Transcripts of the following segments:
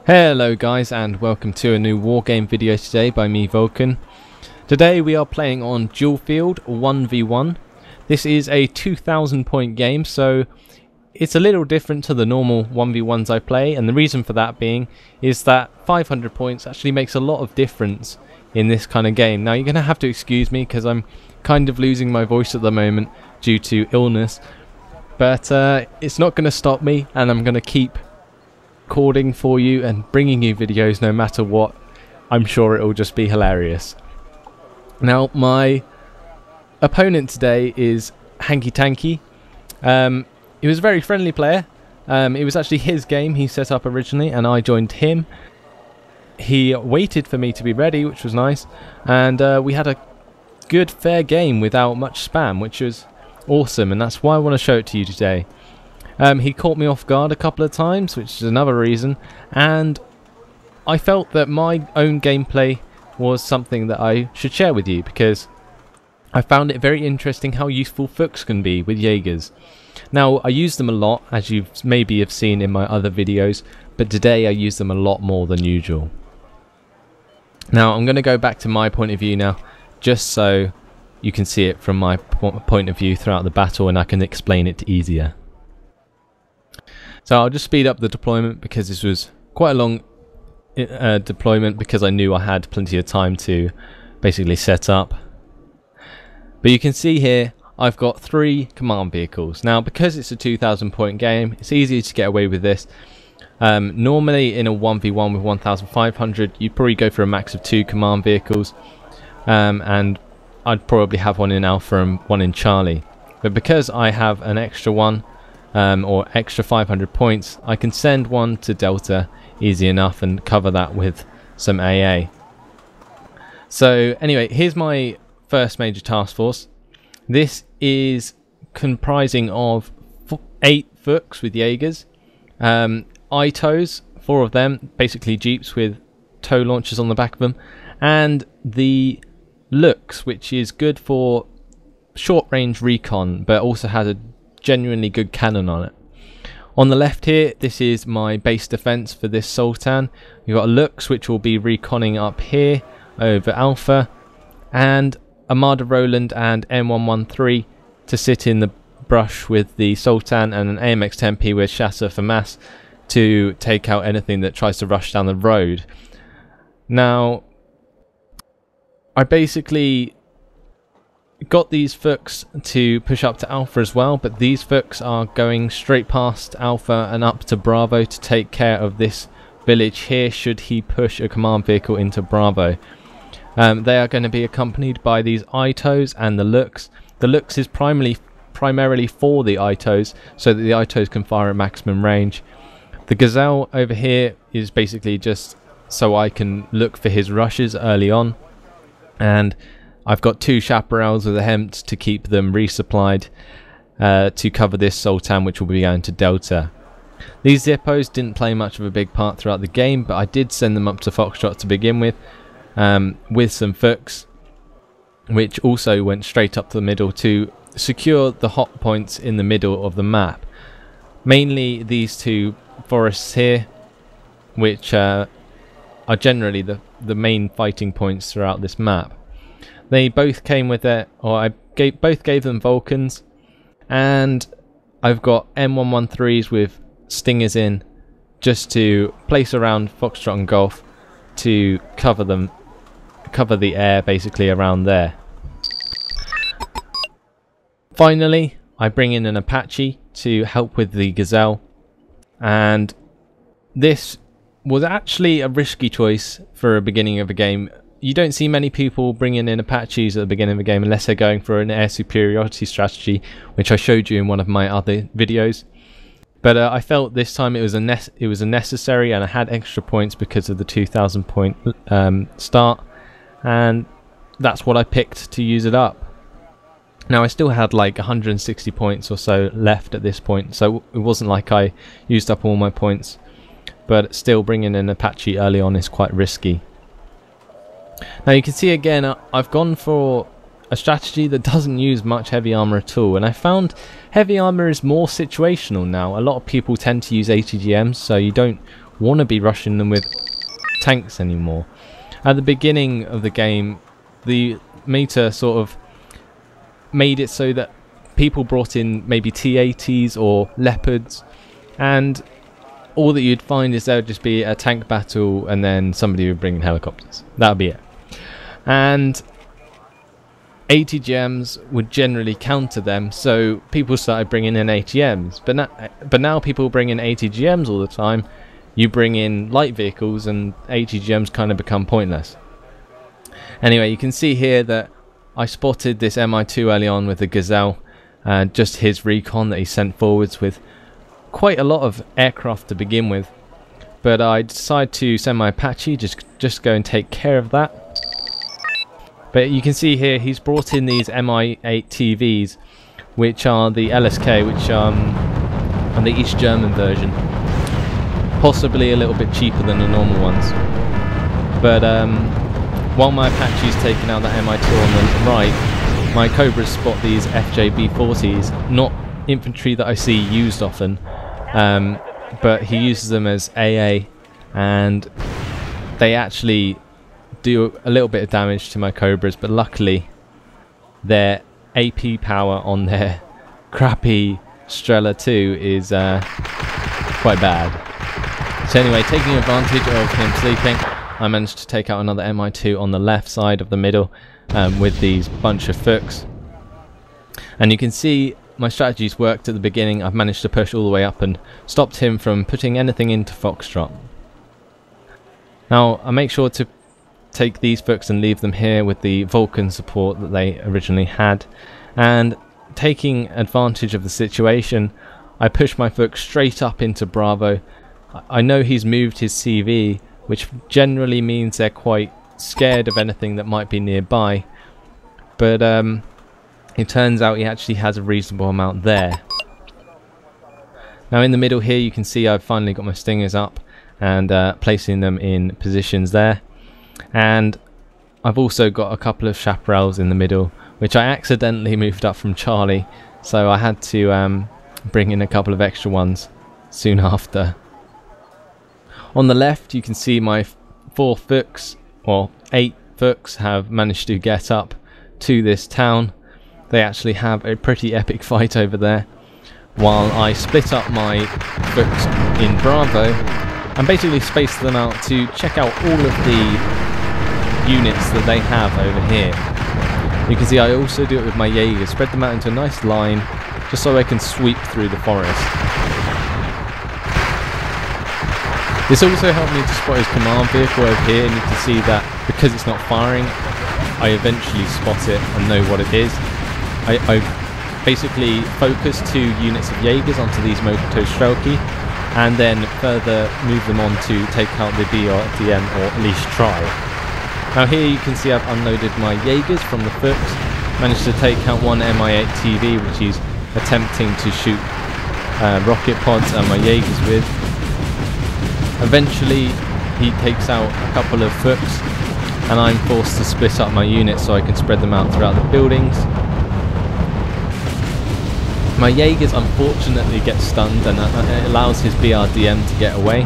Hello guys, and welcome to a new Wargame video today by me, Vulcan. Today we are playing on dual field 1v1. This is a 2000 point game, so it's a little different to the normal 1v1s I play, and the reason for that being is that 500 points actually makes a lot of difference in this kind of game. Now you're going to have to excuse me because I'm kind of losing my voice at the moment due to illness, but it's not going to stop me, and I'm going to keep recording for you and bringing you videos no matter what. I'm sure it will just be hilarious. Now my opponent today is HankyTanky. He was a very friendly player. It was actually his game he set up originally and I joined him. He waited for me to be ready, which was nice, and we had a good fair game without much spam, which was awesome, and that's why I want to show it to you today. He caught me off guard a couple of times, which is another reason, and I felt that my own gameplay was something that I should share with you because I found it very interesting how useful Fuchs can be with Jaegers. Now, I use them a lot, as you maybe have seen in my other videos, but today I use them a lot more than usual. Now, I'm going to go back to my point of view now, just so you can see it from my point of view throughout the battle and I can explain it easier. So I'll just speed up the deployment because this was quite a long deployment because I knew I had plenty of time to basically set up. But you can see here I've got 3 command vehicles. Now because it's a 2000 point game, it's easy to get away with this. Normally in a 1v1 with 1500 you'd probably go for a max of 2 command vehicles, and I'd probably have one in Alpha and one in Charlie. But because I have an extra one, or extra 500 points, I can send one to Delta easy enough and cover that with some AA. So anyway, here's my first major task force. This is comprising of 8 Fuchs with Jaegers, ITOs, 4 of them, basically jeeps with tow launchers on the back of them, and the Lux, which is good for short range recon but also has a genuinely good cannon on it. On the left here, this is my base defense for this Sultan. You've got a Lux which will be reconning up here over Alpha, and Armada Roland and M113 to sit in the brush with the Sultan, and an AMX-10P with Chasseur for mass to take out anything that tries to rush down the road. Now I basically got these Fuchs to push up to Alpha as well, but these Fuchs are going straight past Alpha and up to Bravo to take care of this village here should he push a command vehicle into Bravo. They are going to be accompanied by these ITOs and the Lux. The Lux is primarily for the ITOs so that the ITOs can fire at maximum range. The Gazelle over here is basically just so I can look for his rushes early on, and I've got 2 chaparrals with a Hempt to keep them resupplied to cover this Sultan, which will be going to Delta. These Zippos didn't play much of a big part throughout the game, but I did send them up to Foxtrot to begin with some Fuchs, which also went straight up the middle to secure the hot points in the middle of the map. Mainly these 2 forests here, which are generally the main fighting points throughout this map. They both came with it, or I both gave them Vulcans, and I've got M113s with Stingers in just to place around Foxtrot and Golf to cover the air basically around there. Finally, I bring in an Apache to help with the Gazelle, and this was actually a risky choice for a beginning of a game. You don't see many people bringing in Apaches at the beginning of a game unless they're going for an air superiority strategy, which I showed you in one of my other videos. But I felt this time it was a necessary, and I had extra points because of the 2000 point start, and that's what I picked to use it up. Now I still had like 160 points or so left at this point, so it wasn't like I used up all my points, but still bringing in Apache early on is quite risky. Now you can see again I've gone for a strategy that doesn't use much heavy armor at all, and I found heavy armor is more situational now. A lot of people tend to use ATGMs, so you don't want to be rushing them with tanks anymore. At the beginning of the game, the meta sort of made it so that people brought in maybe T-80s or Leopards, and all that you'd find is there would just be a tank battle and then somebody would bring in helicopters. That would be it. And ATGMs would generally counter them, so people started bringing in ATMs. But now people bring in ATGMs all the time. You bring in light vehicles and ATGMs kind of become pointless. Anyway, you can see here that I spotted this MI2 early on with the Gazelle, just his recon that he sent forwards with quite a lot of aircraft to begin with. But I decided to send my Apache, just go and take care of that. But you can see here he's brought in these Mi-8 TVs, which are the LSK, which are the East German version. Possibly a little bit cheaper than the normal ones. But while my Apache's taking out that Mi2 on the right, my Cobras spot these FJB-40s, not infantry that I see used often, but he uses them as AA, and they actually do a little bit of damage to my Cobras, but luckily their AP power on their crappy Strela 2 is quite bad. So anyway, taking advantage of him sleeping, I managed to take out another Mi2 on the left side of the middle with these bunch of Fuchs. And you can see my strategies worked at the beginning. I've managed to push all the way up and stopped him from putting anything into Foxtrot. Now I make sure to take these Fuchs and leave them here with the Vulcan support that they originally had. And taking advantage of the situation, I push my Fuchs straight up into Bravo. I know he's moved his CV, which generally means they're quite scared of anything that might be nearby, but it turns out he actually has a reasonable amount there. Now in the middle here you can see I've finally got my Stingers up and placing them in positions there, and I've also got a couple of Chaparrals in the middle, which I accidentally moved up from Charlie, so I had to bring in a couple of extra ones soon after. On the left you can see my 4 Fuchs, or 8 Fuchs, have managed to get up to this town. They actually have a pretty epic fight over there, while I split up my Fuchs in Bravo and basically spaced them out to check out all of the units that they have over here. You can see I also do it with my Jaeger, spread them out into a nice line just so I can sweep through the forest. This also helped me to spot his command vehicle over here, and you can see that because it's not firing, I eventually spot it and know what it is. I basically focus 2 units of Jaegers onto these Moto Strelki, and then further move them on to take out the BRDM, or at least try. Now here you can see I've unloaded my Jaegers from the Fuchs, managed to take out one Mi-8 TV which he's attempting to shoot rocket pods and my Jaegers with. Eventually he takes out a couple of Fuchs and I'm forced to split up my units so I can spread them out throughout the buildings. My Jaegers unfortunately get stunned and it allows his BRDM to get away.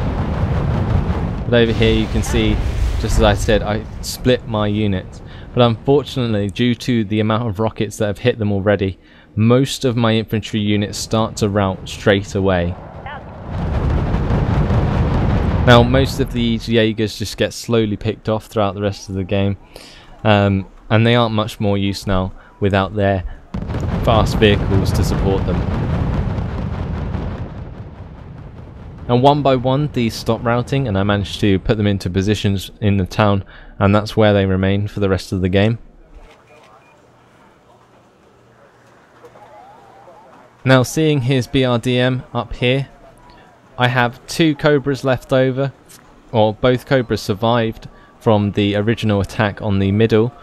But over here you can see, just as I said, I split my units. But unfortunately, due to the amount of rockets that have hit them already, most of my infantry units start to rout straight away. Now most of these Jaegers just get slowly picked off throughout the rest of the game, and they aren't much more use now without their fast vehicles to support them. Now one by one these stop routing and I managed to put them into positions in the town, and that's where they remain for the rest of the game. Now seeing his BRDM up here, I have 2 Cobras left over, or both Cobras survived from the original attack on the middle,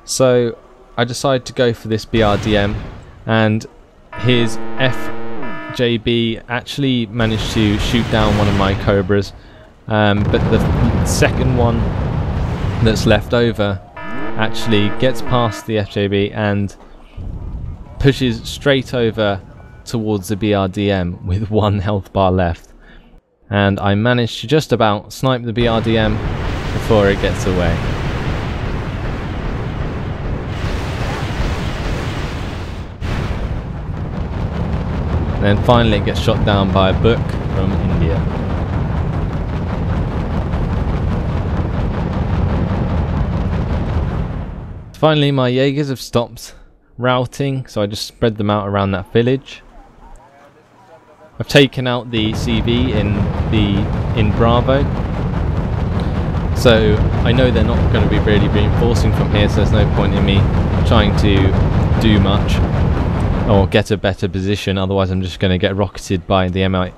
so I decided to go for this BRDM, and his FJB actually managed to shoot down one of my Cobras, but the second one that's left over actually gets past the FJB and pushes straight over towards the BRDM with 1 health bar left. and I managed to just about snipe the BRDM before it gets away. And then finally it gets shot down by a book from India. Finally my Jaegers have stopped routing, so I just spread them out around that village. I've taken out the CV in Bravo, so I know they're not going to be really reinforcing from here, so there's no point in me trying to do much or get a better position, otherwise I'm just going to get rocketed by the Mi-8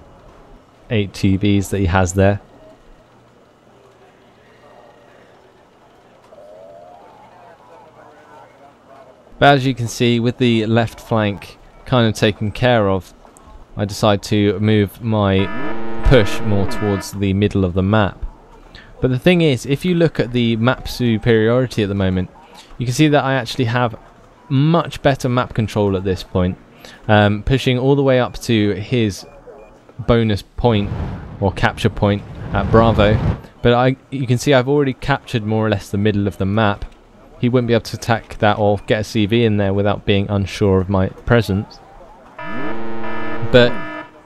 TVs that he has there. But as you can see, with the left flank kind of taken care of, I decide to move my push more towards the middle of the map. But the thing is, if you look at the map superiority at the moment, you can see that I actually have much better map control at this point, pushing all the way up to his bonus point or capture point at Bravo. But you can see I've already captured more or less the middle of the map. He wouldn't be able to attack that or get a CV in there without being unsure of my presence. But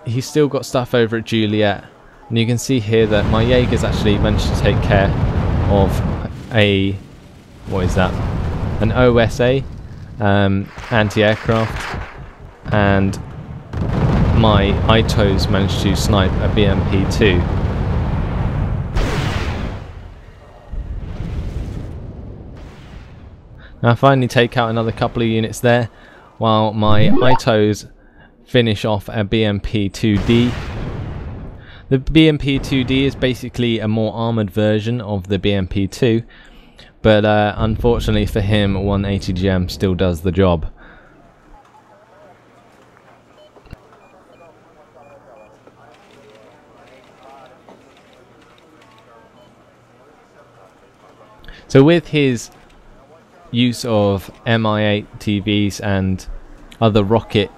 he's still got stuff over at Juliet, and you can see here that my Jaegers actually managed to take care of a, what is that, an OSA anti-aircraft, and my ITOs managed to snipe a BMP-2. Now I finally take out another couple of units there, while my ITOs finish off a BMP-2D. The BMP-2D is basically a more armoured version of the BMP-2, but unfortunately for him, 180GM still does the job. So with his use of Mi-8 TVs and other rocket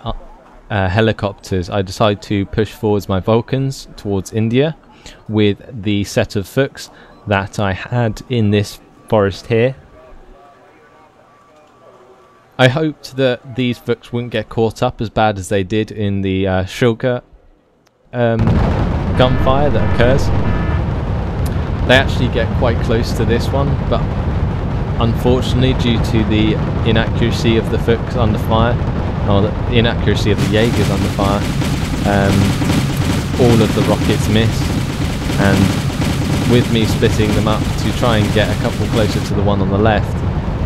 helicopters, I decide to push forwards my Vulcans towards India with the set of Fuchs that I had in this forest here. I hoped that these Fuchs wouldn't get caught up as bad as they did in the Shulka gunfire that occurs. They actually get quite close to this one, but unfortunately, due to the inaccuracy of the Fuchs under fire, or the inaccuracy of the Jaegers under fire, all of the rockets miss, and with me splitting them up to try and get a couple closer to the one on the left,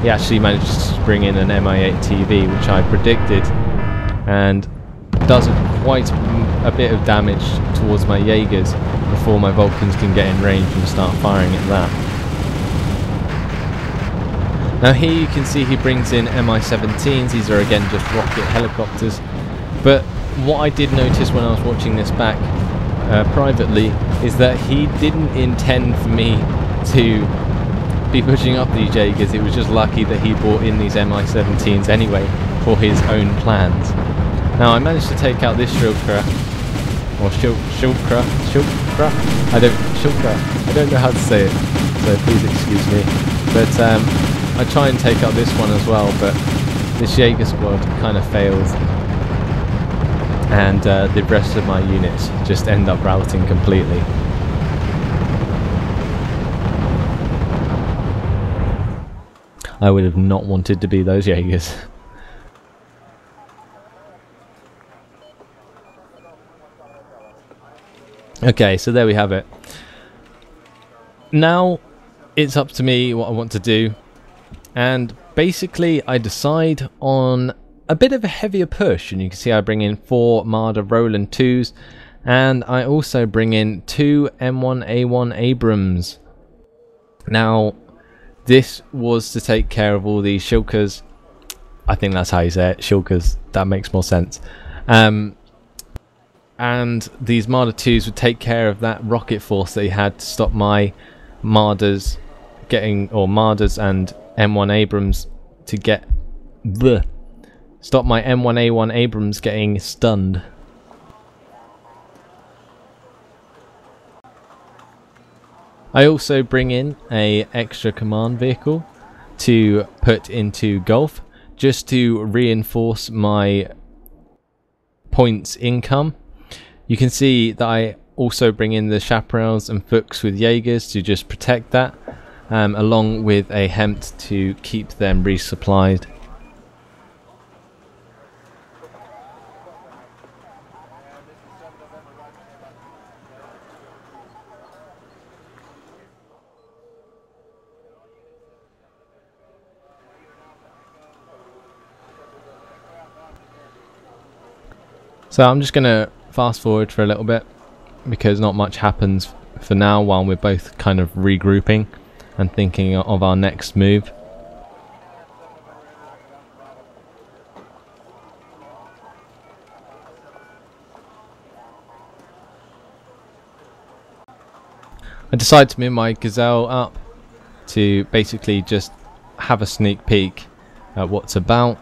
he actually managed to bring in an Mi-8 TV, which I predicted, and does quite a bit of damage towards my Jaegers before my Vulcans can get in range and start firing at that. Now here you can see he brings in Mi-17s, these are again just rocket helicopters, but what I did notice when I was watching this back privately is that he didn't intend for me to be pushing up these Jaegers. It was just lucky that he brought in these Mi-17s anyway for his own plans. Now I managed to take out this Shulka, or Shulka, I don't know how to say it, so please excuse me, but I try and take out this one as well, but this Jaeger squad kind of fails, and the rest of my units just end up routing completely. I would have not wanted to be those Jaegers. Okay, so there we have it. Now it's up to me what I want to do, and basically I decide on a bit of a heavier push, and you can see I bring in 4 Marder Roland 2s, and I also bring in 2 M1A1 Abrams. Now this was to take care of all these Shulkas. I think that's how you say it, Shulkas, that makes more sense. And these Marder 2s would take care of that rocket force that he had to stop my Marders getting, or Marders and M1 Abrams to get stop my M1A1 Abrams getting stunned. I also bring in a extra command vehicle to put into Gulf, just to reinforce my points income. You can see that I also bring in the chaparrals and Fuchs with Jaegers to just protect that, along with a Hempt to keep them resupplied. So I'm just going to fast forward for a little bit, because not much happens for now while we're both kind of regrouping and thinking of our next move. I decided to move my Gazelle up to basically just have a sneak peek at what's about.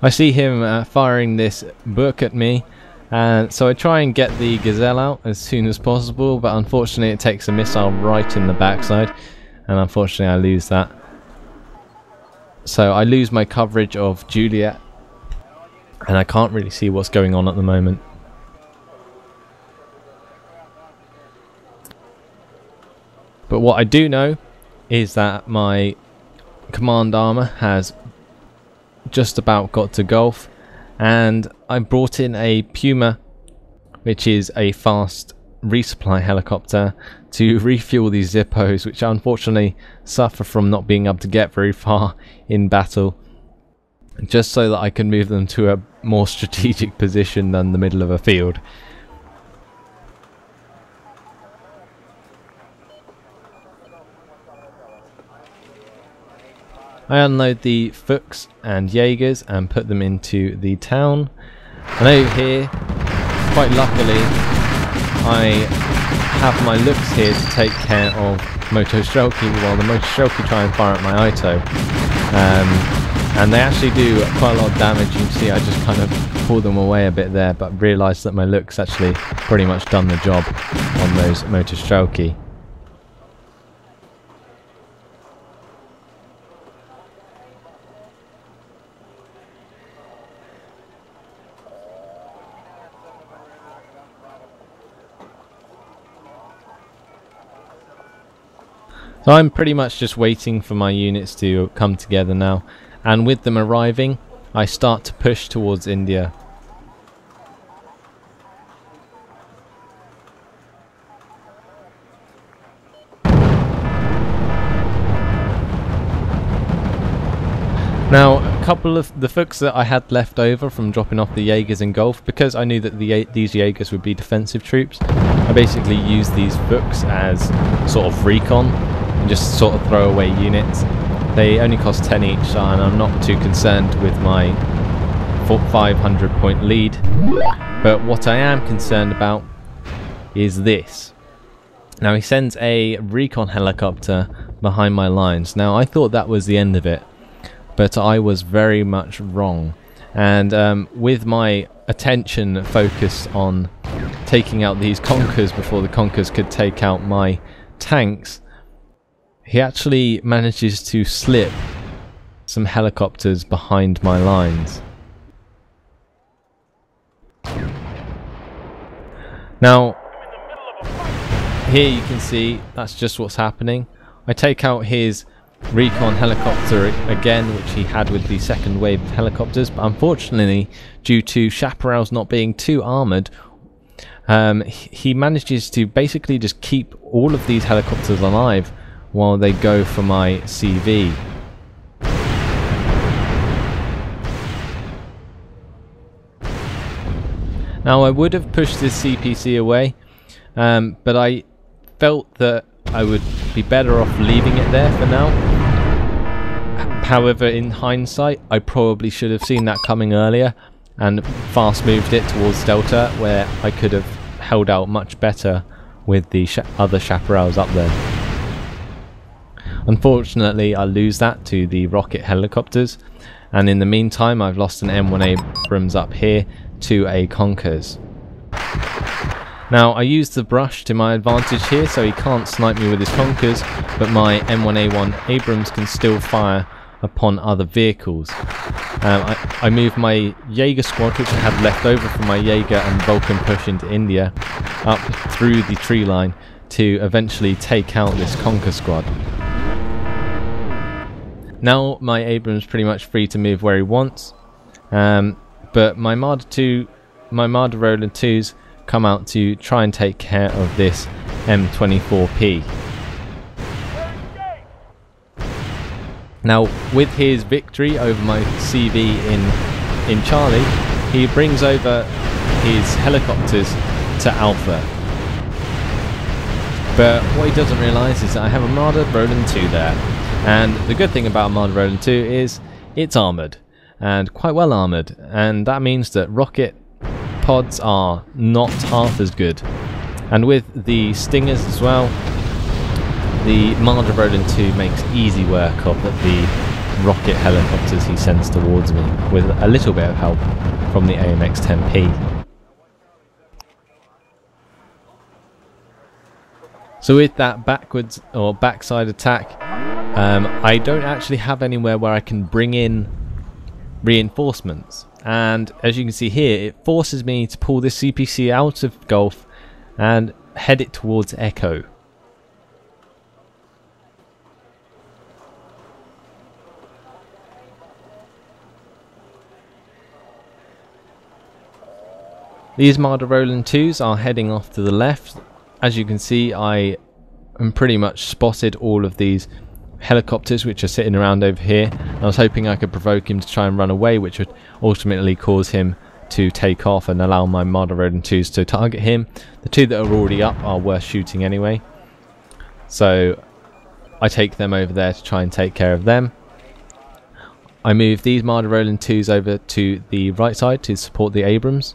I see him firing this book at me, and so I try and get the Gazelle out as soon as possible, but unfortunately it takes a missile right in the backside, and unfortunately I lose that. So I lose my coverage of Juliet, and I can't really see what's going on at the moment. But what I do know is that my command armor has just about got to Gulf, and I brought in a Puma, which is a fast resupply helicopter, to refuel these Zippos, which unfortunately suffer from not being able to get very far in battle, just so that I can move them to a more strategic position than the middle of a field. I unload the Fuchs and Jaegers and put them into the town. And over here, quite luckily, I have my looks here to take care of Motostrelki while the Motostrelki try and fire at my Ito. And they actually do quite a lot of damage. You can see I just kind of pull them away a bit there, but realised that my looks actually pretty much done the job on those Motostrelki. So I'm pretty much just waiting for my units to come together now, and with them arriving I start to push towards India. Now, a couple of the Fuchs that I had left over from dropping off the Jaegers in Gulf, because I knew that these Jaegers would be defensive troops, I basically used these Fuchs as sort of recon and just sort of throw away units. They only cost 10 each, and I'm not too concerned with my 500 point lead. But what I am concerned about is this. Now, he sends a recon helicopter behind my lines. Now, I thought that was the end of it, but I was very much wrong. And with my attention focused on taking out these Conkers before the Conkers could take out my tanks, he actually manages to slip some helicopters behind my lines. Now, here you can see that's just what's happening. I take out his recon helicopter again, which he had with the second wave of helicopters, but unfortunately, due to chaparrals not being too armoured, he manages to basically just keep all of these helicopters alive while they go for my CV. Now, I would have pushed this CPC away, but I felt that I would be better off leaving it there for now. However, in hindsight, I probably should have seen that coming earlier and fast moved it towards Delta, where I could have held out much better with the other chaparrals up there. Unfortunately, I lose that to the rocket helicopters, and in the meantime I've lost an M1 Abrams up here to a Conkers. Now I used the brush to my advantage here, so he can't snipe me with his Conkers, but my M1A1 Abrams can still fire upon other vehicles. I moved my Jaeger squad, which I had left over from my Jaeger and Vulcan push into India, up through the tree line to eventually take out this Conquer squad. Now my Abrams pretty much free to move where he wants, but my Marder Roland 2s come out to try and take care of this M24P. Now, with his victory over my CV in Charlie, he brings over his helicopters to Alpha. But what he doesn't realise is that I have a Marder Roland 2 there, and the good thing about a Marder Roland 2 is it's armoured, and quite well armoured, and that means that rocket pods are not half as good. And with the Stingers as well, the Marder Roland 2 makes easy work of the rocket helicopters he sends towards me, with a little bit of help from the AMX-10P. So with that backwards or backside attack, I don't actually have anywhere where I can bring in reinforcements, and as you can see here, it forces me to pull this CPC out of Gulf and head it towards Echo. These Marder Roland 2s are heading off to the left. As you can see, I am pretty much spotted all of these helicopters which are sitting around over here. I was hoping I could provoke him to try and run away, which would ultimately cause him to take off and allow my Marder Roland 2s to target him. The two that are already up are worth shooting anyway, so I take them over there to try and take care of them. I move these Marder Roland 2s over to the right side to support the Abrams,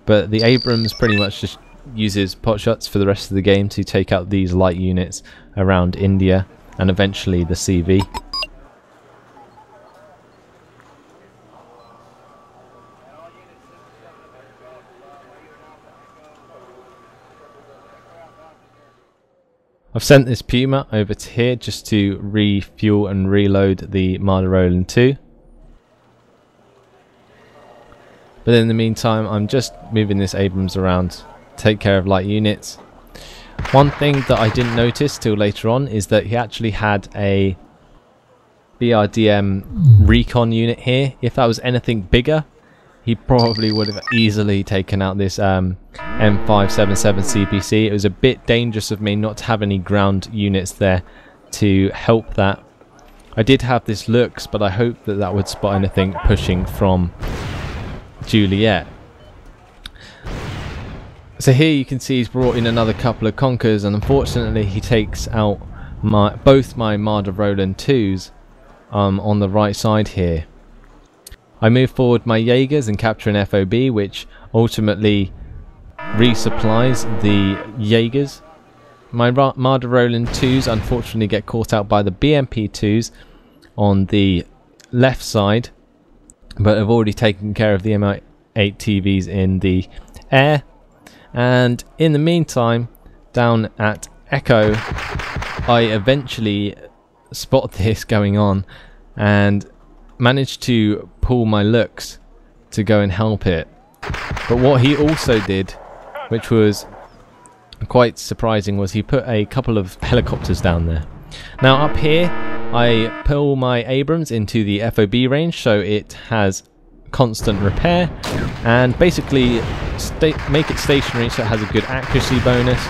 but the Abrams pretty much just uses pot shots for the rest of the game to take out these light units around India and eventually the CV. I've sent this Puma over to here just to refuel and reload the Marder Roland 2. But in the meantime, I'm just moving this Abrams around, take care of light units. One thing that I didn't notice till later on is that he actually had a BRDM recon unit here. If that was anything bigger, he probably would have easily taken out this M577 CPC. It was a bit dangerous of me not to have any ground units there to help that. I did have this Lux, but I hoped that that would spot anything pushing from Juliet. So here you can see he's brought in another couple of Conkers, and unfortunately he takes out both my Marder Roland 2s on the right side here. I move forward my Jaegers and capture an FOB, which ultimately resupplies the Jaegers. My Marder Roland 2s unfortunately get caught out by the BMP 2s on the left side, but have already taken care of the Mi-8 TVs in the air. And in the meantime, down at Echo, I eventually spot this going on and managed to pull my Lux to go and help it. But what he also did, which was quite surprising, was he put a couple of helicopters down there. Now up here, I pull my Abrams into the FOB range so it has constant repair, and basically make it stationary so it has a good accuracy bonus,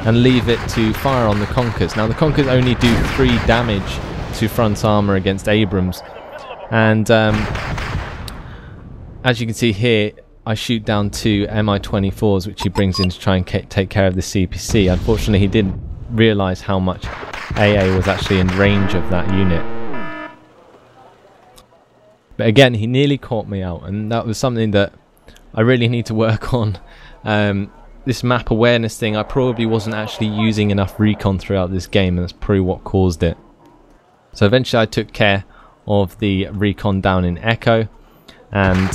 and leave it to fire on the Conkers. Now the Conkers only do 3 damage to front armor against Abrams, and as you can see here, I shoot down 2 Mi-24s which he brings in to try and take care of the CPC. Unfortunately he didn't realise how much AA was actually in range of that unit. But again, he nearly caught me out, and that was something that I really need to work on. This map awareness thing, I probably wasn't actually using enough recon throughout this game, and that's probably what caused it. So eventually I took care of the recon down in Echo, and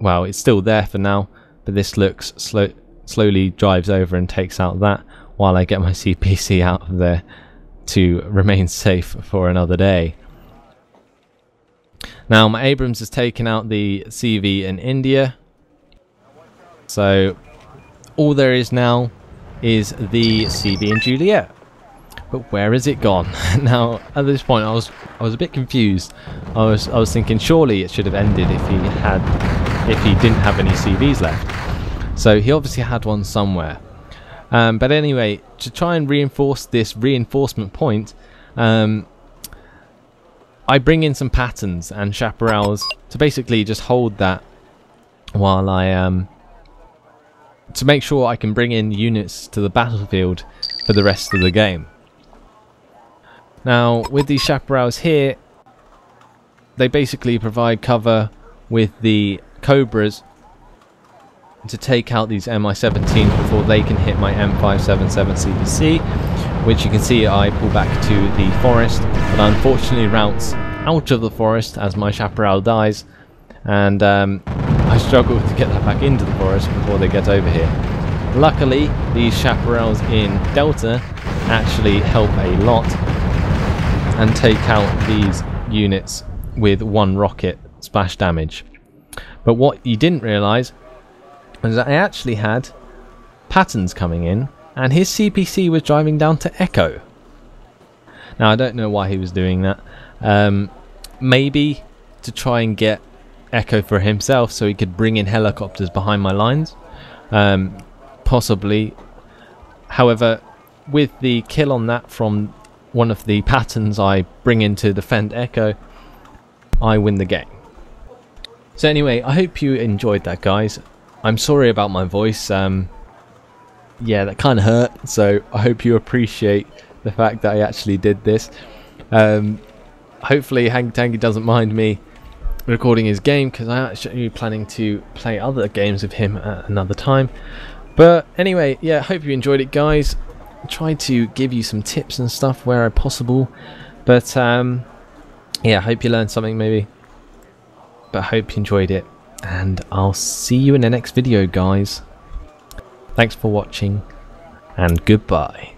well, it's still there for now, but this looks slowly drives over and takes out that, while I get my CPC out of there to remain safe for another day. Now my Abrams has taken out the CV in India, so all there is now is the CV in Juliet. But where has it gone? Now at this point I was a bit confused. I was thinking surely it should have ended if he didn't have any CVs left. So he obviously had one somewhere. But anyway, to try and reinforce this reinforcement point, I bring in some patterns and chaparrals to basically just hold that while I to make sure I can bring in units to the battlefield for the rest of the game. Now with these chaparrals here, they basically provide cover with the Cobras to take out these MI-17s before they can hit my M577 CPC, which you can see I pull back to the forest, but unfortunately routes out of the forest as my chaparral dies, and I struggle to get that back into the forest before they get over here. Luckily these chaparrals in Delta actually help a lot and take out these units with one rocket splash damage. But what you didn't realise was that I actually had patterns coming in and his CPC was driving down to Echo. Now I don't know why he was doing that. Maybe to try and get Echo for himself so he could bring in helicopters behind my lines. Possibly. However, with the kill on that from one of the patterns I bring in to defend Echo, I win the game. So anyway, I hope you enjoyed that, guys. I'm sorry about my voice. Yeah, that kind of hurt, so I hope you appreciate the fact that I actually did this. Hopefully HankyTanky doesn't mind me recording his game, because I'm actually planning to play other games with him at another time. But anyway, yeah, hope you enjoyed it, guys. I tried to give you some tips and stuff where possible, but yeah, hope you learned something maybe. But hope you enjoyed it, and I'll see you in the next video, guys. Thanks for watching, and goodbye.